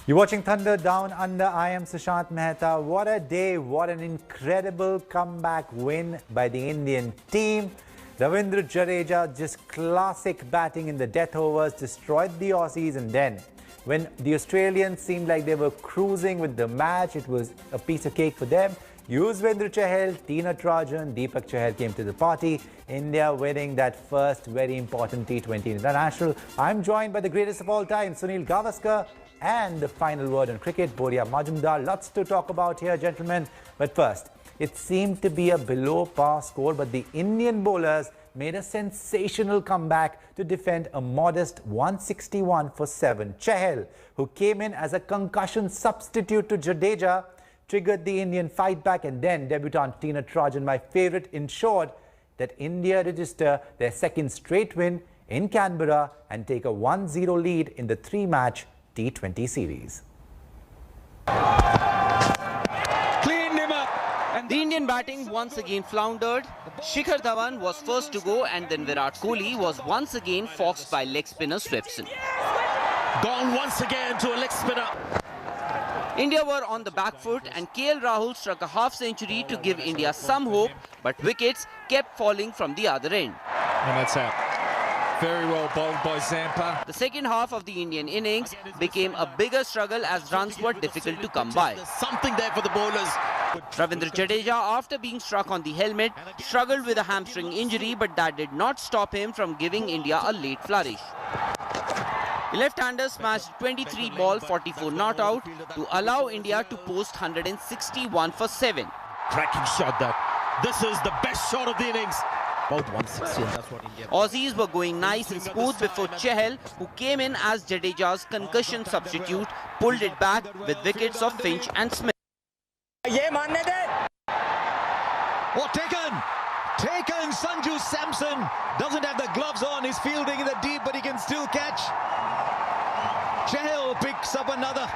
You're watching Thunder Down Under. I am Sushant Mehta. What a day. What an incredible comeback win by the Indian team. Ravindra Jadeja, just classic batting in the death overs, destroyed the Aussies. And then when the Australians seemed like they were cruising with the match, it was a piece of cake for them. Yuzvendra Chahal, T Natarajan, Deepak Chahal came to the party. India winning that first very important T20 international. I'm joined by the greatest of all time, Sunil Gavaskar. And the final word on cricket, Boria Majumdar. Lots to talk about here, gentlemen. But first, it seemed to be a below par score, but the Indian bowlers made a sensational comeback to defend a modest 161 for 7. Chahal, who came in as a concussion substitute to Jadeja, triggered the Indian fight back, and then debutant T Natarajan, my favourite, ensured that India register their second straight win in Canberra and take a 1-0 lead in the 3-match T20 series. Cleaned him up. And the Indian batting once again floundered. Shikhar Dhawan was first to go, and then Virat Kohli was once again foxed by leg spinner Swepson. Gone once again to a leg spinner. India were on the back foot, and KL Rahul struck a half-century to give India some hope, but wickets kept falling from the other end. And that's out. Very well bowled by Zampa. The second half of the Indian innings became a bigger struggle as runs were difficult to come by. There's something there for the bowlers. Ravindra Jadeja, after being struck on the helmet, struggled with a hamstring injury, but that did not stop him from giving India a late flourish. The left-hander smashed 23 ball 44 not out to allow India to post 161 for 7. Cracking shot that. This is the best shot of the innings. About 160, and that's what India. Aussies were going nice and smooth before Chahal, who came in as Jadeja's concussion substitute, pulled it back with wickets of Finch and Smith. Oh, taken, Sanju Samson doesn't have the gloves on, he's fielding in the deep, but he can still catch. Chahal picks up another.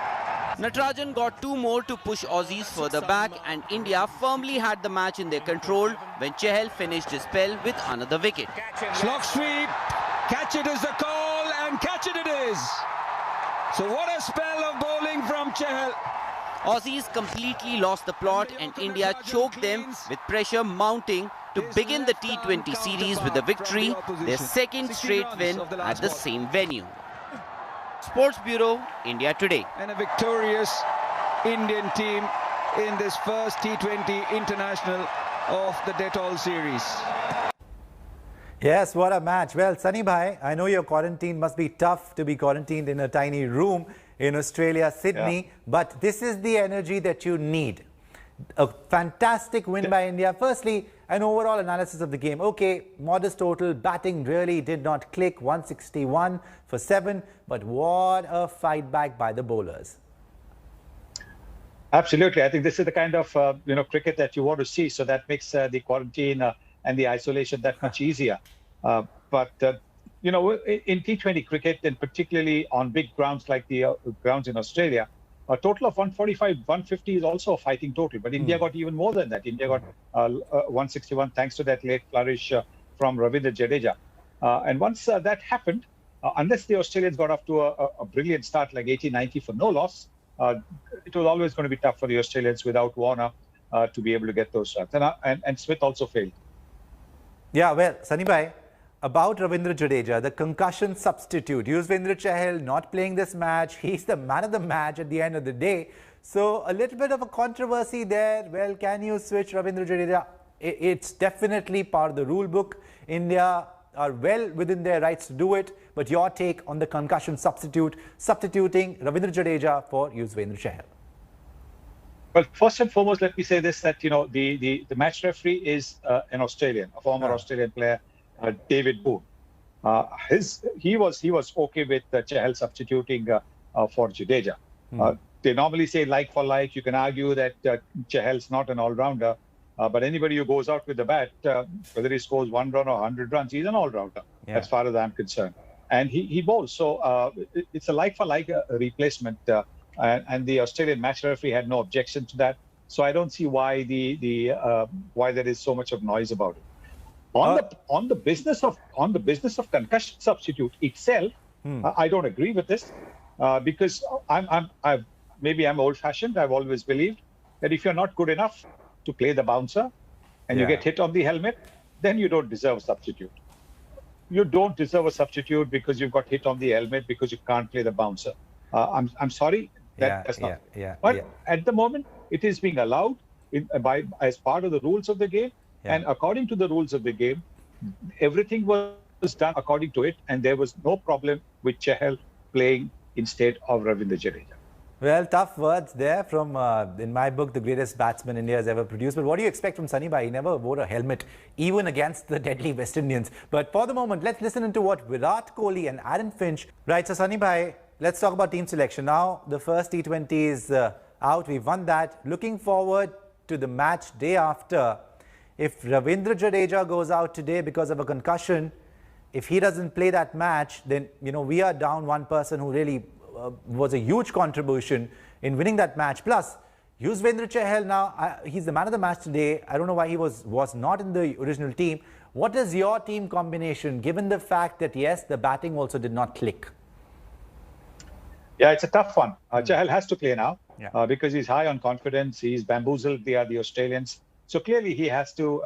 Natarajan got 2 more to push Aussies further back, and India firmly had the match in their control when Chahal finished his spell with another wicket. Slog sweep, catch it is the call, and catch it is. So what a spell of bowling from Chahal. Aussies completely lost the plot, and India choked them with pressure mounting to begin the T20 series with a victory, their second straight win at the same venue. Sports Bureau, India Today. And a victorious Indian team in this first T20 international of the Dettol series. Yes, what a match. Well, Sunny Bhai, I know your quarantine must be tough to be quarantined in a tiny room in Australia, Sydney, but this is the energy that you need. A fantastic win by India. Firstly, an overall analysis of the game. Okay, modest total, batting really did not click, 161 for 7, but what a fight back by the bowlers. Absolutely. I think this is the kind of cricket that you want to see. So that makes the quarantine and the isolation that much easier. But in T20 cricket, and particularly on big grounds like the grounds in Australia, a total of 145, 150 is also a fighting total. But India got even more than that. India got 161 thanks to that late flourish from Ravindra Jadeja. And once that happened, unless the Australians got off to a brilliant start like 80-90 for no loss, it was always going to be tough for the Australians without Warner to be able to get those shots. And Smith also failed. Yeah, well, Sunny Bhai, about Ravindra Jadeja, the concussion substitute, Yuzvendra Chahal not playing this match. He's the man of the match at the end of the day. So a little bit of a controversy there. Well, can you switch Ravindra Jadeja? It's definitely part of the rule book. India are well within their rights to do it. But your take on the concussion substituting Ravindra Jadeja for Yuzvendra Chahal? Well, first and foremost, let me say this, that, the match referee is an Australian, a former Australian player, David Boone. He was okay with Chahal substituting for Jadeja. They normally say like for like. You can argue that Chahal's not an all-rounder, but anybody who goes out with the bat, whether he scores 1 run or 100 runs, he's an all-rounder, as far as I'm concerned. And he bowls. So it's a like for like replacement. And the Australian match referee had no objection to that. So I don't see why why there is so much of noise about it. On the business of concussion substitute itself, I don't agree with this. because maybe I'm old-fashioned. I've always believed that if you're not good enough to play the bouncer and you get hit on the helmet, then you don't deserve a substitute. You don't deserve a substitute because you've got hit on the helmet because you can't play the bouncer. I'm sorry, that's not. But at the moment, it is being allowed as part of the rules of the game. And according to the rules of the game, everything was done according to it, and there was no problem with Chahal playing instead of Ravindra Jadeja. Well, tough words there from, in my book, the greatest batsman India has ever produced. But what do you expect from Sunny Bhai? He never wore a helmet, even against the deadly West Indians. But for the moment, let's listen into what Virat Kohli and Aaron Finch. Right, so Sunny Bhai, let's talk about team selection. Now, the first T20 is out. We've won that. Looking forward to the match day after. If Ravindra Jadeja goes out today because of a concussion, if he doesn't play that match, then, you know, we are down one person who really was a huge contribution in winning that match. Plus, Yuzvendra Chahal now, he's the man of the match today. I don't know why he was not in the original team. What is your team combination, given the fact that, yes, the batting also did not click? Yeah, it's a tough one. Chahal has to play now because he's high on confidence. He's bamboozled the Australians. So clearly he has to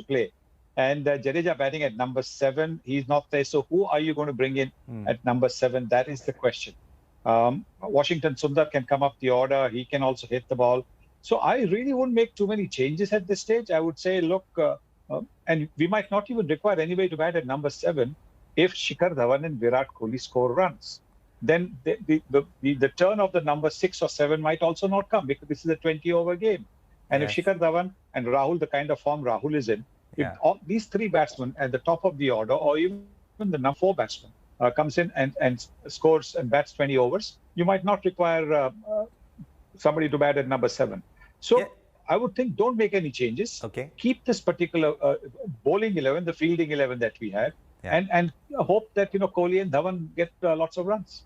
play. And Jadeja batting at number 7, he's not there. So who are you going to bring in at number 7? That is the question. Washington Sundar can come up the order. He can also hit the ball. So I really wouldn't make too many changes at this stage. I would say, look, and we might not even require anybody to bat at number 7 if Shikhar Dhawan and Virat Kohli score runs. Then the turn of the number 6 or 7 might also not come because this is a 20-over game. And if Shikhar Dhawan and Rahul, the kind of form Rahul is in, if all these 3 batsmen at the top of the order, or even the number 4 batsman comes in and scores and bats 20 overs, you might not require somebody to bat at number 7. So I would think don't make any changes. Keep this particular bowling 11, the fielding 11 that we had, and hope that, you know, Kohli and Dhawan get lots of runs.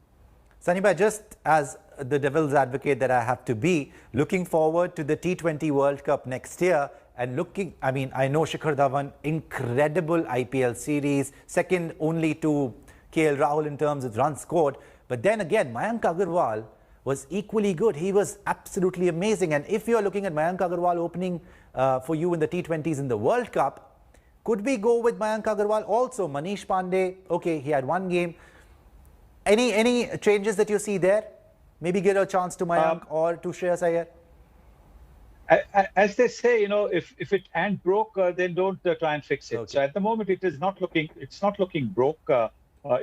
Sunny Bhai, just as the devil's advocate that I have to be, looking forward to the T20 World Cup next year and I mean, I know Shikhar Dhawan, incredible IPL series, second only to KL Rahul in terms of runs scored. But then again, Mayank Agarwal was equally good. He was absolutely amazing. And if you're looking at Mayank Agarwal opening for you in the T20s in the World Cup, could we go with Mayank Agarwal? Also, Manish Pandey, okay, he had one game. Any changes that you see there? Maybe give a chance to Mayank or to Shreyas Iyer? As they say, you know, if it ain't broke, then don't try and fix it. So at the moment, it's not looking broke.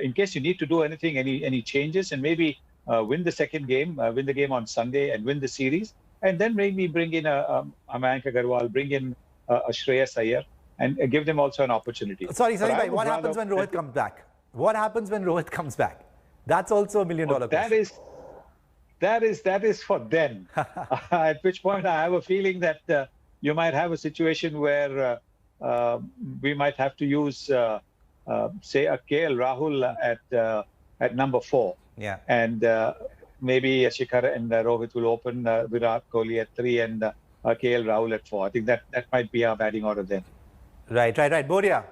In case you need to do anything, any changes, and maybe win the second game, win the game on Sunday, and win the series, and then maybe bring in a Mayank Agarwal, bring in a Shreyas Iyer, and give them also an opportunity. Sorry, bhai, what happens when Rohit comes back? What happens when Rohit comes back? That's also $1 million question. That is for then. At which point I have a feeling that you might have a situation where we might have to use, say, a KL Rahul at number 4. And maybe Shikhar and Rohit will open Virat Kohli at 3 and KL Rahul at 4. I think that might be our batting order then. Right. Boria.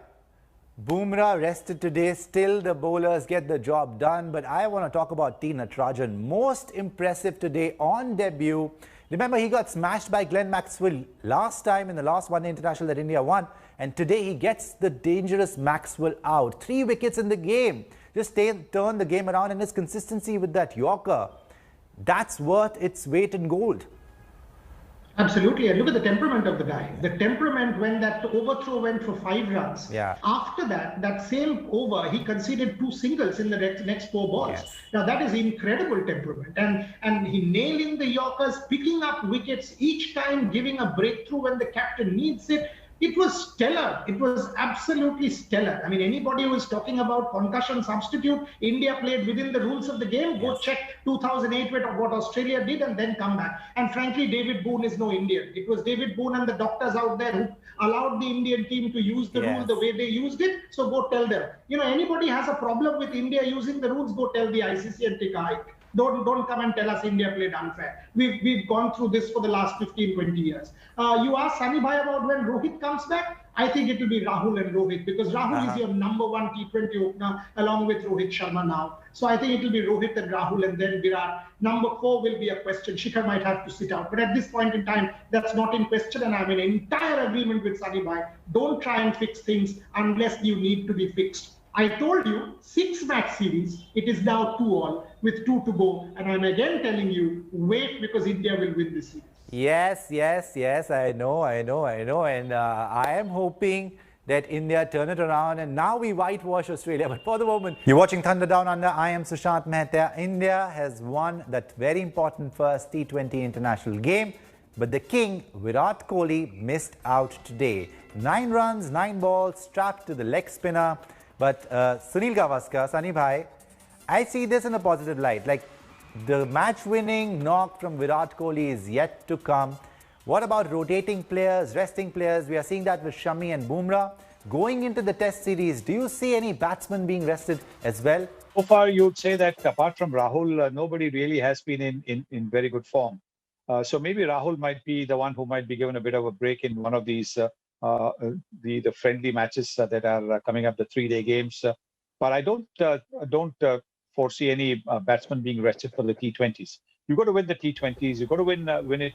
Bumrah rested today, still the bowlers get the job done, but I want to talk about T Natarajan. Most impressive today on debut. Remember, he got smashed by Glenn Maxwell last time in the last one-day international that India won, and today he gets the dangerous Maxwell out. 3 wickets in the game. Just turn the game around, and his consistency with that Yorker, that's worth its weight in gold. Absolutely. And look at the temperament of the guy. The temperament when that overthrow went for 5 runs. After that same over, he conceded 2 singles in the next 4 balls. Now, that is incredible temperament. And he nailing the Yorkers, picking up wickets each time, giving a breakthrough when the captain needs it. It was stellar. It was absolutely stellar. I mean, anybody who is talking about concussion substitute, India played within the rules of the game. Go check 2008 with what Australia did and then come back. And frankly, David Boone is no Indian. It was David Boone and the doctors out there who allowed the Indian team to use the rule the way they used it. So go tell them. You know, anybody has a problem with India using the rules, go tell the ICC and take a hike. Don't come and tell us India played unfair. We've gone through this for the last 15, 20 years. You asked Sunny Bhai about when Rohit comes back. I think it will be Rahul and Rohit, because Rahul is your number one T20 opener along with Rohit Sharma now. So I think it will be Rohit and Rahul and then Virat. Number 4 will be a question. Shikhar might have to sit out. But at this point in time, that's not in question. And I'm in entire agreement with Sunny Bhai. Don't try and fix things unless you need to be fixed. I told you, 6-match series. It is now 2-all with 2 to go. And I'm again telling you, wait, because India will win this series. Yes, I know. And I am hoping that India turn it around and now we whitewash Australia. But for the moment, you're watching Thunder Down Under. I am Sushant Mehta. India has won that very important first T20 international game. But the king, Virat Kohli, missed out today. 9 runs, 9 balls, strapped to the leg spinner. But Sunil Gavaskar, Sunny Bhai, I see this in a positive light. Like, the match-winning knock from Virat Kohli is yet to come. What about rotating players, resting players? We are seeing that with Shami and Bumrah. Going into the test series, do you see any batsmen being rested as well? So far, you would say that apart from Rahul, nobody really has been in very good form. So maybe Rahul might be the one who might be given a bit of a break in one of these the friendly matches that are coming up, the 3-day games. But I don't foresee any batsmen being rested for the T20s. You've got to win the T20s. You've got to win it.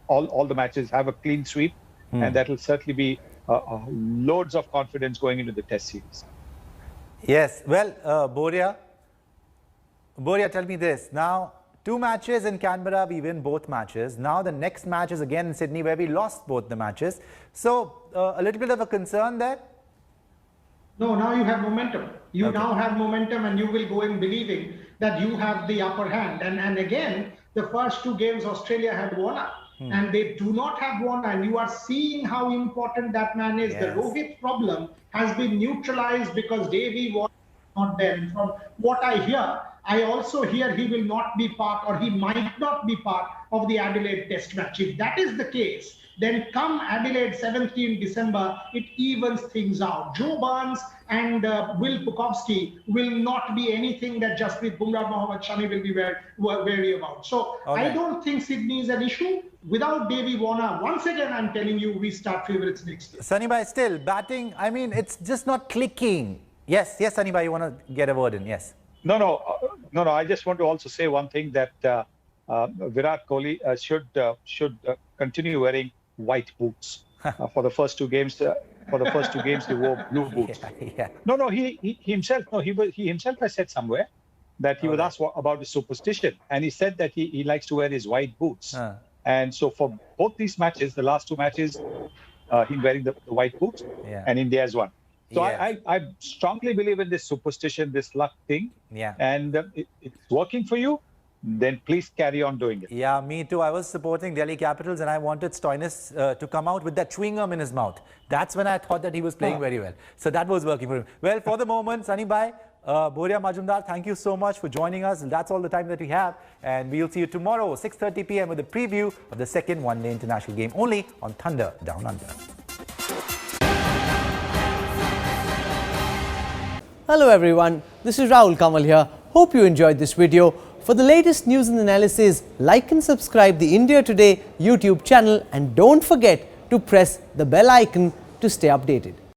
All the matches, have a clean sweep, and that will certainly be loads of confidence going into the Test series. Yes. Well, Boria, tell me this. Now, 2 matches in Canberra, we win both matches. Now the next match is again in Sydney, where we lost both the matches. So a little bit of a concern there. No, now you have momentum. You now have momentum, and you will go in believing that you have the upper hand. And again, the first 2 games Australia had Warner, and they do not have Warner. And you are seeing how important that man is. Yes. The Rohit problem has been neutralized because Davy was not there. And from what I hear, I also hear he will not be part, or he might not be part of the Adelaide Test match. If that is the case, then come Adelaide 17 December, it evens things out. Joe Barnes and Will Pukowski will not be anything that Jasprit Bumrah, Mohammad Shami will be wary about. So I don't think Sydney is an issue. Without Davy Warner, once again, I'm telling you, we start favourites next year. Sunny Bhai, still batting, I mean, it's just not clicking. Yes, Sunny Bhai, you want to get a word in? Yes. No. I just want to also say one thing, that Virat Kohli should continue wearing white boots for the first 2 games. For the first 2 games, he wore blue boots. Yeah. No, he himself has said somewhere that he was asked about the superstition, and he said that he likes to wear his white boots. And so for both these matches, the last 2 matches, he's wearing the white boots, and India has won. So I strongly believe in this superstition, this luck thing. Yeah. And it's working for you, then please carry on doing it. Yeah, me too. I was supporting Delhi Capitals and I wanted Stoinis to come out with that chewing gum in his mouth. That's when I thought that he was playing very well. So that was working for him. Well, for the moment, Sunny Bhai, Boria Majumdar, thank you so much for joining us. That's all the time that we have. And we'll see you tomorrow, 6:30 p.m. with a preview of the second one-day international game, only on Thunder Down Under. Hello everyone, this is Rahul Kamal here. Hope you enjoyed this video. For the latest news and analysis, like and subscribe the India Today YouTube channel, and don't forget to press the bell icon to stay updated.